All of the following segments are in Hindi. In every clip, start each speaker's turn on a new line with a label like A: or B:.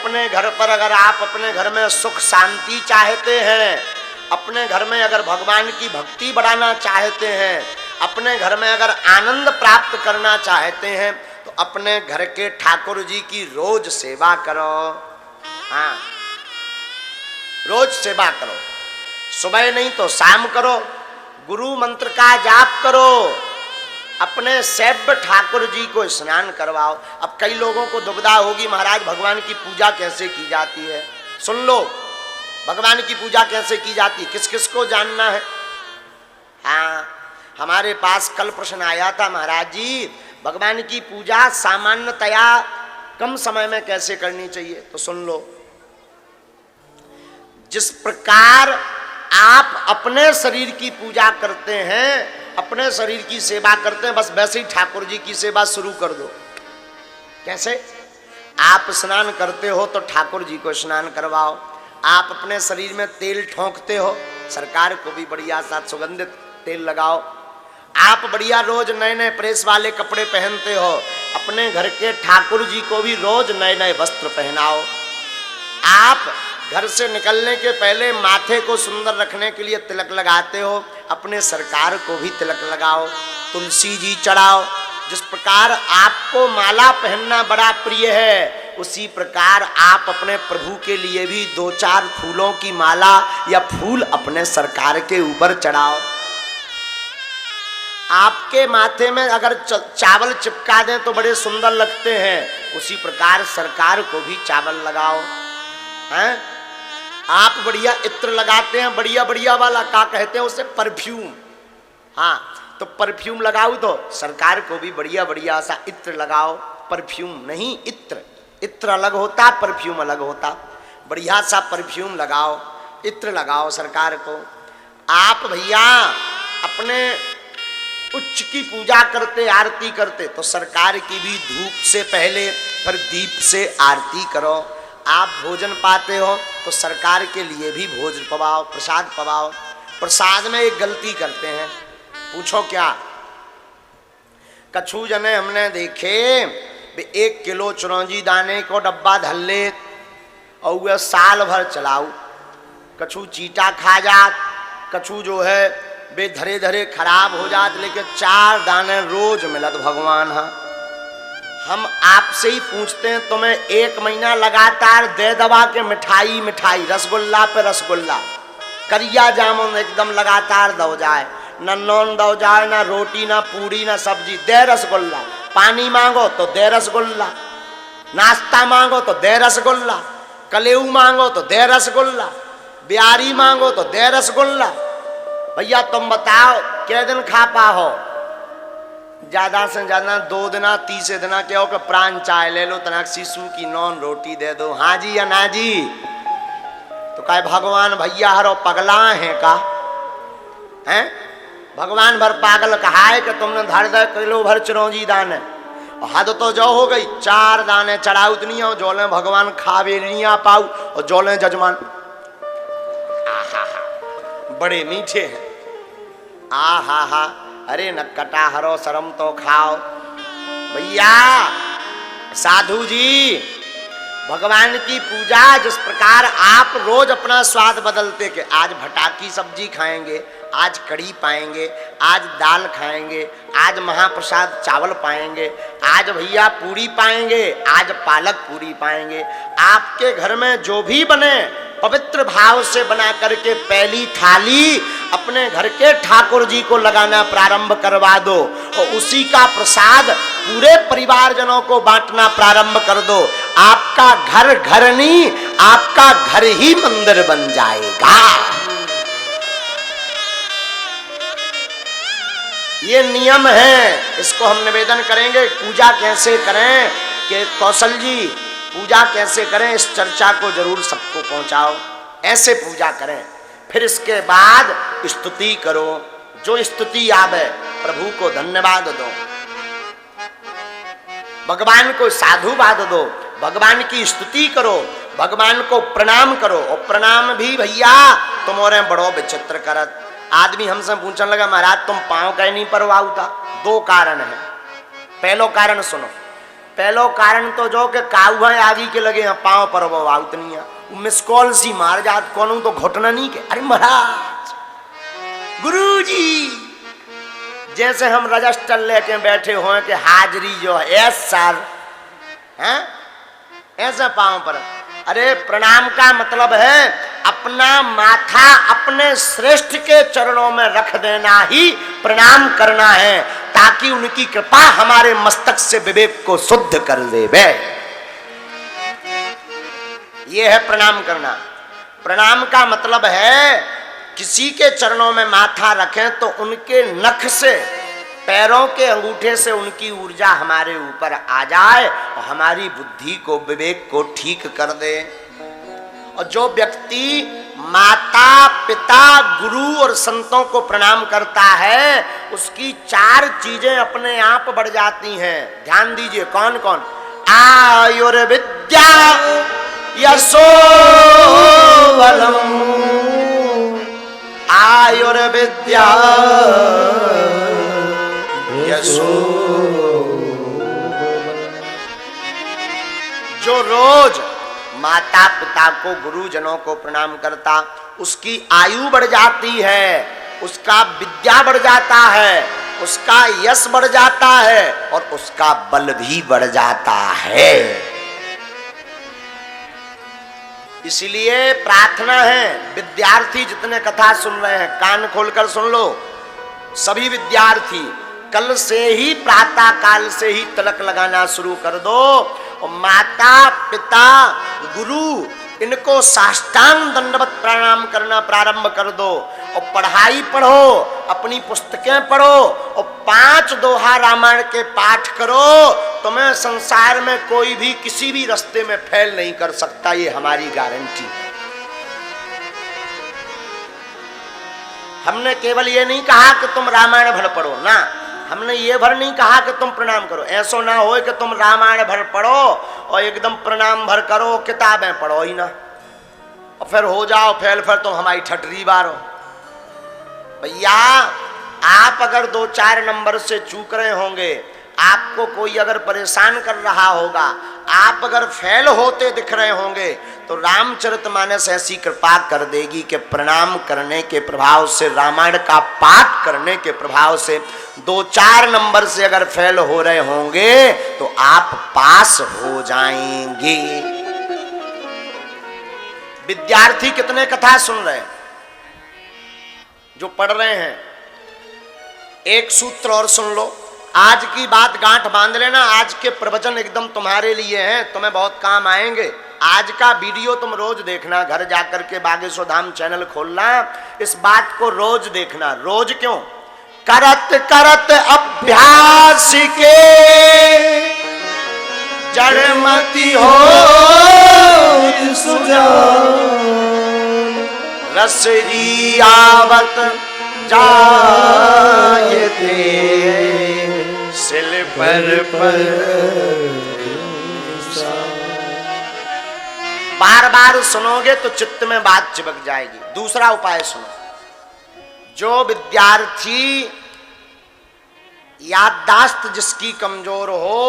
A: अपने घर पर अगर आप अपने घर में सुख शांति चाहते हैं, अपने घर में अगर भगवान की भक्ति बढ़ाना चाहते हैं, अपने घर में अगर आनंद प्राप्त करना चाहते हैं, तो अपने घर के ठाकुर जी की रोज सेवा करो। हाँ, रोज सेवा करो, सुबह नहीं तो शाम करो, गुरु मंत्र का जाप करो, अपने सैव्य ठाकुर जी को स्नान करवाओ। अब कई लोगों को दुविधा होगी, महाराज भगवान की पूजा कैसे की जाती है? सुन लो, भगवान की पूजा कैसे की जाती, किस किस को जानना है? हाँ, हमारे पास कल प्रश्न आया था, महाराज जी भगवान की पूजा सामान्यतया कम समय में कैसे करनी चाहिए? तो सुन लो, जिस प्रकार आप अपने शरीर की पूजा करते हैं, अपने शरीर की सेवा करते हैं, बस वैसे ही ठाकुर जी की सेवा शुरू कर दो। कैसे? आप स्नान करते हो तो ठाकुर जी को स्नान करवाओ। आप अपने शरीर में तेल ठोंकते हो, सरकार को भी बढ़िया सा सुगंधित तेल लगाओ। आप बढ़िया रोज नए नए प्रेस वाले कपड़े पहनते हो, अपने घर के ठाकुर जी को भी रोज नए नए वस्त्र पहनाओ। आप घर से निकलने के पहले माथे को सुंदर रखने के लिए तिलक लगाते हो, अपने सरकार को भी तिलक लगाओ, तुलसी जी चढ़ाओ। जिस प्रकार आपको माला पहनना बड़ा प्रिय है, उसी प्रकार आप अपने प्रभु के लिए भी 2-4 फूलों की माला या फूल अपने सरकार के ऊपर चढ़ाओ। आपके माथे में अगर चावल चिपका दें तो बड़े सुंदर लगते हैं, उसी प्रकार सरकार को भी चावल लगाओ। हैं? आप बढ़िया इत्र लगाते हैं, बढ़िया बढ़िया वाला, क्या कहते हैं उसे? परफ्यूम। हाँ, तो परफ्यूम लगाओ तो सरकार को भी बढ़िया बढ़िया सा इत्र लगाओ। परफ्यूम नहीं, इत्र। इत्र अलग होता, परफ्यूम अलग होता। बढ़िया सा परफ्यूम लगाओ, इत्र लगाओ सरकार को। आप भैया अपने उच्च की पूजा करते, आरती करते, तो सरकार की भी धूप से पहले पर दीप से आरती करो। आप भोजन पाते हो तो सरकार के लिए भी भोजन पवाओ, प्रसाद पवाओ। प्रसाद में एक गलती करते हैं, पूछो क्या? कछु जने हमने देखे 1 किलो चिरौंजी दाने को डब्बा धर ले और वह साल भर चलाऊ। कछु चीटा खा जात, कछु जो है वे धरे धरे खराब हो जात, लेकिन 4 दाने रोज मिलत भगवान। हाँ, हम आपसे ही पूछते हैं, तुम्हें 1 महीना लगातार दे दबा के मिठाई मिठाई, रसगुल्ला पे रसगुल्ला, करिया जामुन एकदम लगातार दो जाए, न नॉन दो जाए, ना रोटी, ना पूड़ी, ना सब्जी, दे रसगुल्ला। पानी मांगो तो दे रसगुल्ला, नाश्ता मांगो तो दे रसगुल्ला, कलेऊ मांगो तो दे रसगुल्ला, ब्यारी मांगो तो दे रसगुल्ला। भैया तुम बताओ कितने दिन खा पाओ? ज्यादा से ज्यादा 2 दिना, 30 दिना क्या हो कि प्राण चाय ले लो, तनक शिशु की नॉन रोटी दे दो। हाँ जी या ना जी? तो कहे भगवान भैया हरो पगला है का? हैं? भगवान भर पागल कहा है कि तुमने धर दे किलो भर चिरौंजी दाने, हद तो जो हो गई, 4 दाने चढ़ाऊ नहीं हो, जोले भगवान खावे नहीं आ पाऊ और जोले जजमान बड़े मीठे हैं। हा, अरे न कटा हरो शर्म तो खाओ। भैया साधु जी, भगवान की पूजा जिस प्रकार आप रोज अपना स्वाद बदलते कि आज भटा की सब्जी खाएंगे, आज कढ़ी पाएंगे, आज दाल खाएंगे, आज महाप्रसाद चावल पाएंगे, आज भैया पूरी पाएंगे, आज पालक पूरी पाएंगे। आपके घर में जो भी बने पवित्र भाव से बना करके पहली थाली अपने घर के ठाकुर जी को लगाना प्रारंभ करवा दो और उसी का प्रसाद पूरे परिवारजनों को बांटना प्रारंभ कर दो। आपका घर घर नहीं, आपका घर ही मंदिर बन जाएगा। ये नियम है, इसको हम निवेदन करेंगे। पूजा कैसे करें कि कौशल जी, पूजा कैसे करें, इस चर्चा को जरूर सबको पहुंचाओ। ऐसे पूजा करें, फिर इसके बाद स्तुति करो, जो स्तुति आवे प्रभु को धन्यवाद दो, भगवान को साधुवाद दो, भगवान की स्तुति करो, भगवान को प्रणाम करो। और प्रणाम भी भैया तुम्हारे बड़ो विचित्र करत। आदमी हमसे पूछने लगा, महाराज तुम पाँव कहीं नहीं परवाऊ था? 2 कारण है। पहलो कारण सुनो, पहलो कारण तो जो के काऊ है आगे के लगे हैं पाँव पर वो आउतनिया मिस कॉल सी मार जात कौन तो घोटना नहीं के अरे महाराज गुरुजी जैसे हम रजिस्टर लेके बैठे हुए कि हाजिरी जो है ऐसे पाँव पर। अरे प्रणाम का मतलब है अपना माथा अपने श्रेष्ठ के चरणों में रख देना ही प्रणाम करना है, ताकि उनकी कृपा हमारे मस्तक से विवेक को शुद्ध कर देवे। ये है प्रणाम करना। प्रणाम का मतलब है किसी के चरणों में माथा रखें तो उनके नख से पैरों के अंगूठे से उनकी ऊर्जा हमारे ऊपर आ जाए और हमारी बुद्धि को विवेक को ठीक कर दे। और जो व्यक्ति माता पिता गुरु और संतों को प्रणाम करता है उसकी 4 चीजें अपने आप बढ़ जाती हैं। ध्यान दीजिए कौन कौन। आयुर्विद्या यशो बलम, आयुर्विद्या यशो। जो रोज माता पिता को गुरुजनों को प्रणाम करता उसकी आयु बढ़ जाती है, उसका विद्या बढ़ जाता है, उसका यश बढ़ जाता है और उसका बल भी बढ़ जाता है। इसलिए प्रार्थना है विद्यार्थी जितने कथा सुन रहे हैं कान खोलकर सुन लो। सभी विद्यार्थी कल से ही प्रातः काल से ही तिलक लगाना शुरू कर दो और माता पिता गुरु इनको साष्टांग दंडवत प्रणाम करना प्रारंभ कर दो और पढ़ाई पढ़ो, अपनी पुस्तकें पढ़ो और 5 दोहा रामायण के पाठ करो। तुम्हें संसार में कोई भी किसी भी रास्ते में फेल नहीं कर सकता, ये हमारी गारंटी। हमने केवल ये नहीं कहा कि तुम रामायण भर पढ़ो ना, हमने ये भर नहीं कहा कि तुम प्रणाम करो। ऐसा ना हो कि तुम रामायण भर पढ़ो और एकदम प्रणाम भर करो, किताबें पढ़ो ही ना और फिर हो जाओ फेल, फिर तुम हमारी ठटरी बारो। भैया आप अगर 2-4 नंबर से चूक रहे होंगे, आपको कोई अगर परेशान कर रहा होगा, आप अगर फेल होते दिख रहे होंगे तो रामचरितमानस ऐसी कृपा कर देगी कि प्रणाम करने के प्रभाव से, रामायण का पाठ करने के प्रभाव से 2-4 नंबर से अगर फेल हो रहे होंगे तो आप पास हो जाएंगे। विद्यार्थी कितने कथा सुन रहे हैं, जो पढ़ रहे हैं, एक सूत्र और सुन लो। आज की बात गांठ बांध लेना, आज के प्रवचन एकदम तुम्हारे लिए हैं, तुम्हें बहुत काम आएंगे। आज का वीडियो तुम रोज देखना, घर जाकर के बागेश्वर धाम चैनल खोलना, इस बात को रोज देखना। रोज क्यों? करत करत अभ्यास के जड़मती हो रसरी आवत जायते सिल पर बार बार सुनोगे तो चित्त में बात चिपक जाएगी। दूसरा उपाय सुनो, जो विद्यार्थी याददाश्त जिसकी कमजोर हो,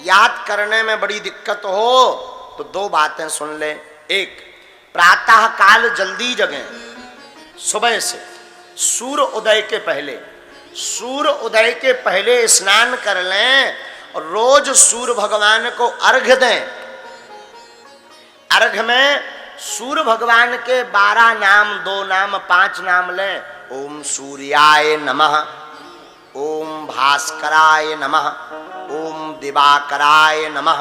A: याद करने में बड़ी दिक्कत हो, तो 2 बातें सुन ले। एक, प्रातः काल जल्दी जगें, सुबह से सूर्य उदय के पहले, सूर्य उदय के पहले स्नान कर लें और रोज सूर्य भगवान को अर्घ्य दें। अर्घ में सूर्य भगवान के 12 नाम, 2 नाम, 5 नाम लें। ओम सूर्याय नमः, ओम भास्कराय नमः, ओम दिवाकराय नमः,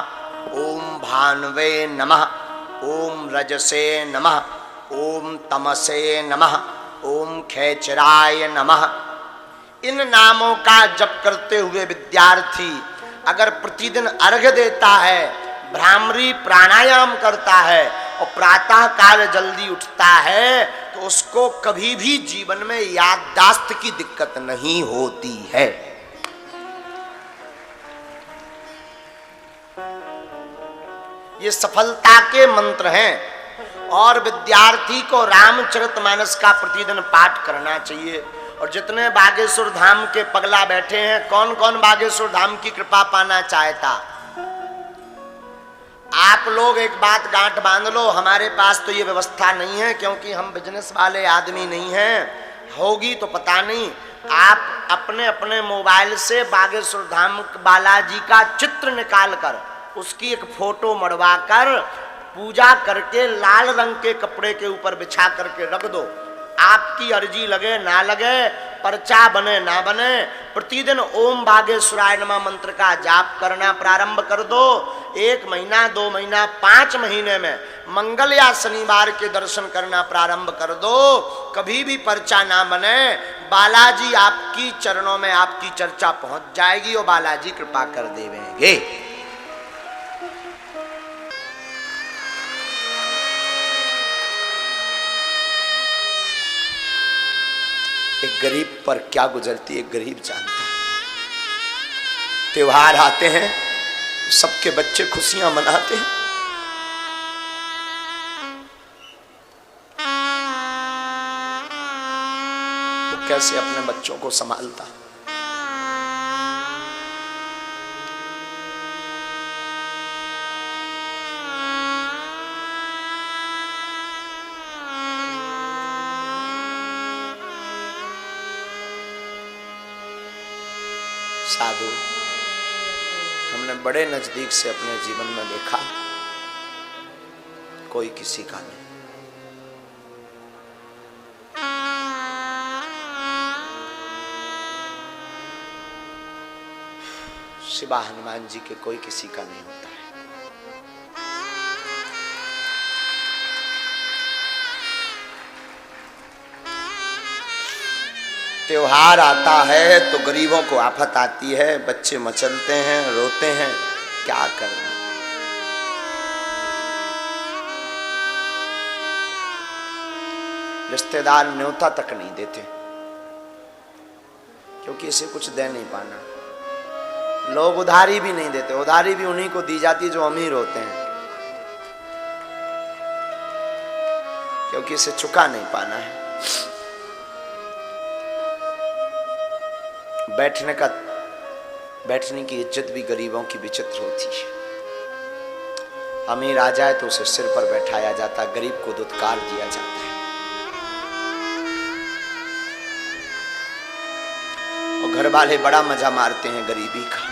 A: ओम भानुवे नमः, ओम रजसे नमः, ओम तमसे नमः, ओम खेचराय नमः। इन नामों का जप करते हुए विद्यार्थी अगर प्रतिदिन अर्घ्य देता है, भ्रामरी प्राणायाम करता है और प्रातः काल जल्दी उठता है, तो उसको कभी भी जीवन में याददाश्त की दिक्कत नहीं होती है। ये सफलता के मंत्र हैं और विद्यार्थी को रामचरितमानस का प्रतिदिन पाठ करना चाहिए। और जितने बागेश्वर धाम के पगला बैठे हैं, कौन कौन बागेश्वर धाम की कृपा पाना चाहता? आप लोग एक बात गांठ बांध लो, हमारे पास तो ये व्यवस्था नहीं है, क्योंकि हम बिजनेस वाले आदमी नहीं हैं। होगी तो पता नहीं। आप अपने अपने मोबाइल से बागेश्वर धाम बालाजी का चित्र निकाल कर उसकी एक फोटो मढ़वा कर पूजा करके लाल रंग के कपड़े के ऊपर बिछा करके रख दो। आपकी अर्जी लगे ना लगे, पर्चा बने ना बने, प्रतिदिन ओम बागेश्वराय नमः मंत्र का जाप करना प्रारंभ कर दो। 1 महीना 2 महीना 5 महीने में मंगल या शनिवार के दर्शन करना प्रारंभ कर दो। कभी भी पर्चा ना बने, बालाजी आपकी चरणों में आपकी चर्चा पहुंच जाएगी और बालाजी कृपा कर देंगे। एक गरीब पर क्या गुजरती है गरीब जानता है। त्योहार आते हैं, सबके बच्चे खुशियां मनाते हैं, वो कैसे अपने बच्चों को संभालता। साधु हमने बड़े नजदीक से अपने जीवन में देखा, कोई किसी का नहीं। शिवा हनुमान जी के कोई किसी का नहीं होता है। त्योहार आता है तो गरीबों को आफत आती है, बच्चे मचलते हैं, रोते हैं, क्या करना। रिश्तेदार न्योता तक नहीं देते, क्योंकि इसे कुछ दे नहीं पाना। लोग उधारी भी नहीं देते, उधारी भी उन्हीं को दी जाती जो अमीर होते हैं, क्योंकि इसे चुका नहीं पाना है। बैठने की इज्जत भी गरीबों की विचित्र होती है। अमीर आ जाए तो उसे सिर पर बैठाया जाता, गरीब को दुत्कार दिया जाता है। और घर वाले बड़ा मजा मारते हैं गरीबी का।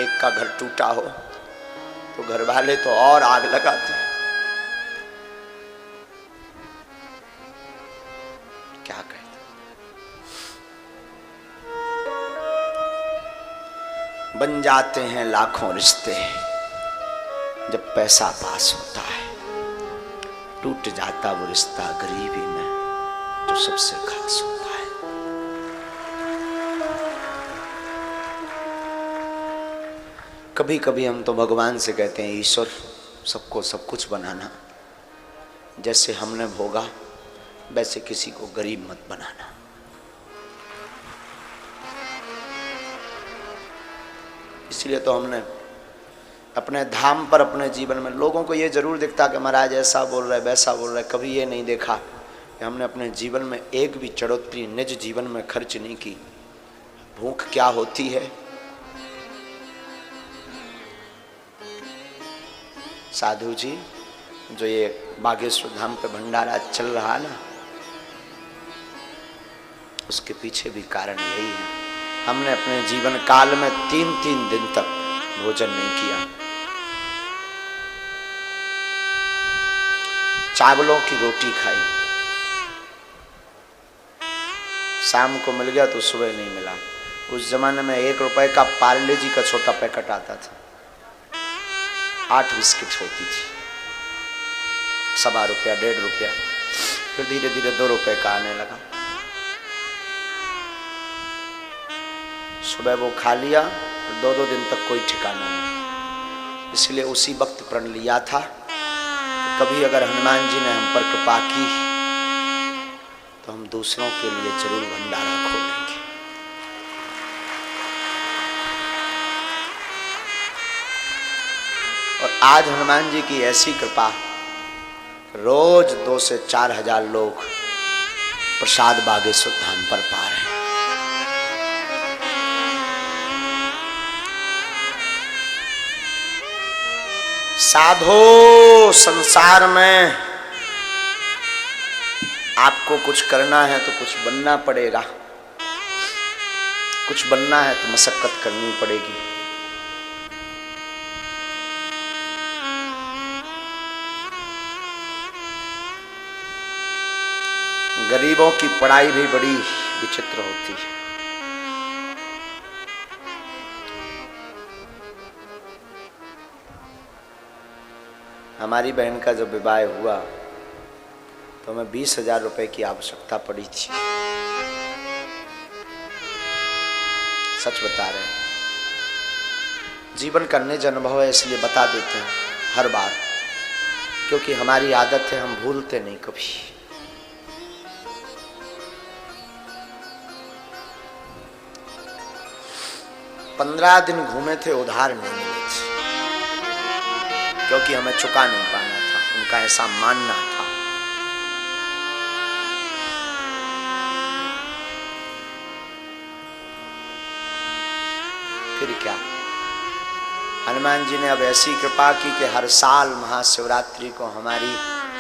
A: एक का घर टूटा हो तो घर वाले तो और आग लगाते हैं। क्या कहते, बन जाते हैं लाखों रिश्ते जब पैसा पास होता है, टूट जाता वो रिश्ता गरीबी में जो सबसे खास होता है। कभी कभी हम तो भगवान से कहते हैं, ईश्वर सबको सब कुछ बनाना, जैसे हमने भोगा वैसे किसी को गरीब मत बनाना। इसलिए तो हमने अपने धाम पर अपने जीवन में लोगों को ये जरूर दिखता कि महाराज ऐसा बोल रहे वैसा बोल रहे, कभी ये नहीं देखा कि हमने अपने जीवन में एक भी चढ़ोतरी निज जीवन में खर्च नहीं की। भूख क्या होती है, साधु जी जो ये बागेश्वर धाम पे भंडारा चल रहा ना, उसके पीछे भी कारण यही है। हमने अपने जीवन काल में 3-3 दिन तक भोजन नहीं किया। चावलों की रोटी खाई, शाम को मिल गया तो सुबह नहीं मिला। उस जमाने में 1 रुपए का पार्ले जी का छोटा पैकेट आता था, 8 बिस्किट होती थी, 1.25 रुपया 1.5 रुपया, फिर धीरे धीरे 2 रुपए का आने लगा। सुबह वो खा लिया, 2-2 दिन तक कोई ठिकाना नहीं। इसलिए उसी वक्त प्रण लिया था, कभी अगर हनुमान जी ने हम पर कृपा की तो हम दूसरों के लिए जरूर भंडारा खोलेंगे। और आज हनुमान जी की ऐसी कृपा, रोज 2 से 4 हजार लोग प्रसाद बागेश्वर धाम पर पा रहे हैं। साधो, संसार में आपको कुछ करना है तो कुछ बनना पड़ेगा, कुछ बनना है तो मशक्कत करनी पड़ेगी। गरीबों की पढ़ाई भी बड़ी विचित्र होती है। हमारी बहन का जब विवाह हुआ तो हमें 20,000 रुपए की आवश्यकता पड़ी थी। सच बता रहे हैं, जीवन का निज अनुभव है इसलिए बता देते हैं हर बार, क्योंकि हमारी आदत है, हम भूलते नहीं कभी। पंद्रह दिन घूमे थे, उधार नहीं मिले थे, क्योंकि हमें चुका नहीं पाना था, उनका ऐसा मानना था। फिर क्या, हनुमान जी ने अब ऐसी कृपा की कि हर साल महाशिवरात्रि को हमारी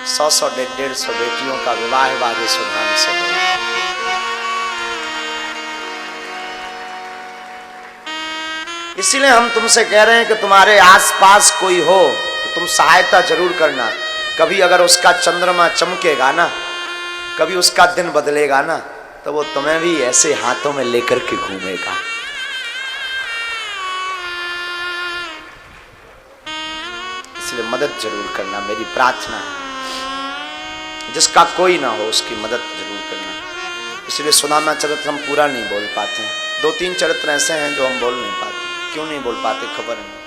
A: 100-100, 150-150 बेटियों का विवाह वादे सुधाम से हुआ। इसीलिए हम तुमसे कह रहे हैं कि तुम्हारे आसपास कोई हो तो तुम सहायता जरूर करना। कभी अगर उसका चंद्रमा चमकेगा ना, कभी उसका दिन बदलेगा ना, तो वो तुम्हें भी ऐसे हाथों में लेकर के घूमेगा। इसलिए मदद जरूर करना, मेरी प्रार्थना है। जिसका कोई ना हो उसकी मदद जरूर करना। इसलिए सुदामा चरित्र हम पूरा नहीं बोल पाते हैं। 2-3 चरित्र ऐसे हैं जो हम बोल नहीं पाते। क्यों नहीं बोल पाते खबर नहीं।